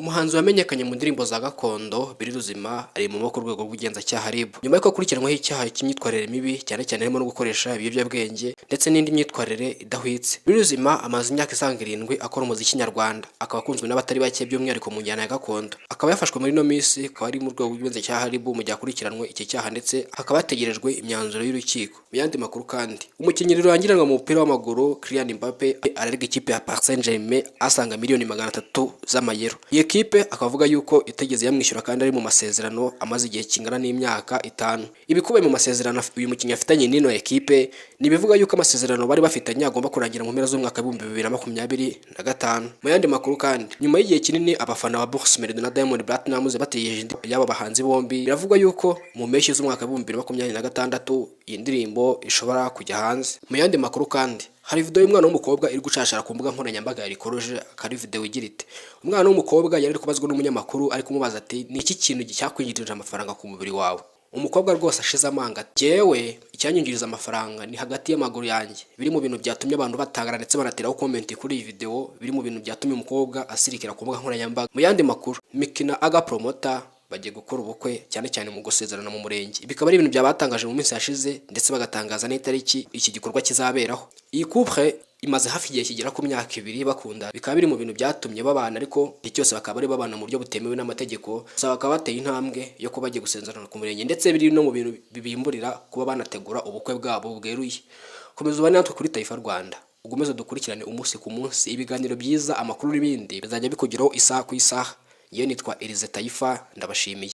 Umuhanzi wamenyekanye mu ndirimbo za gakondo Biri Ruzima ari mu maboko rwego rw'ubugenzacyaha RIB nyuma y'uko akurikiranweho icyaha cy'imyitwarire mibi cyane no gukoresha ibiyobyabwenge ndetse n'indi myitwarire idahwitse. Biri Ruzima amaze imyaka isaga 7 akora umuziki nyarwanda, akaba akunzwe n'abatari bake by'umwihariko mu njyana ya gakondo. Akaba yafashwe muri no minsi, akaba ari mu rwego rw'ubugenzacyaha RIB mu gihe akurikiranwe iki cyaha ndetse hakaba hategerejwe imyanzuro y'urukiko. Mu yandi makuru kandi, umukinnyi rurangiranwa mu mupira w'amaguru Kylian Mbappe ararega ikipe ya Paris Saint-Germain asanga miliyoni 300 z'amayero. Ikipe akavuga yuko itegeze yamwishyura kandi ari mu masezerano amaze igihe kingana n'imyaka 5. Ibikubiye mu masezerano uyu mukinnyi afitanye n'ino ekipe nibivuga yuko amasezerano bari bafitanye agomba kurangira mu mpera z'umwaka 2025. Mu yandi makuru kandi, nyuma y'igihe kinini abafana ba Bruce Melody na Diamond Platnumz bategereje yaba bahanzi bombi, biravugwa yuko mu mpeshyi z'umwaka 2026 iyi ndirimbo ishobora kujya hanze. Mu yandi makuru kandi, hari video y'umwana w'umukobwa iri gucashara ku mbuga nkoranyambaga yarikoroje, akari video igira ite: umwana w'umukobwa yari kubazwa n'umunyamakuru ari kumubaza ati ni iki kintu cyakwinjirije amafaranga ku mubiri wawe? Umukobwa rwose ashize amanga, jewe icyanyinjiriza amafaranga ni hagati y'amaguru yanjye. Biri mu bintu byatumye abantu batangara ndetse banateraho comment kuri iyi video, biri mu bintu byatumye umukobwa asirikira ku mbuga nkoranyambaga. Mu yandi makuru, Miki na Aga Promoter bagiye gukora ubukwe cyane mu gusezerana mu murenge. Bikaba ari ibintu byabatangaje mu minsi yashize ndetse bagatangaza n'itariki iki gikorwa kizaberaho. Iyi couple imaze hafi igihe kigera ku myaka 2 bakunda, bikaba biri mu bintu byatumye babana, ariko iki cyose bakaba ari babana mu buryo butemewe n'amategeko. Bakaba bateye intambwe yo kuba bagiye gusezerana ku murenge ndetse biri no mu bintu bibimburira kuba banategura ubukwe bwabo bweruye. Komeza ubane natwe kuri Taifa Rwanda, ugomeze dukurikirane umunsi ku munsi ibiganiro byiza, amakuru n'ibindi bizajya bikugeraho isaha ku isaha. Iyo nitwa Elize Taifa, ndabashimiye.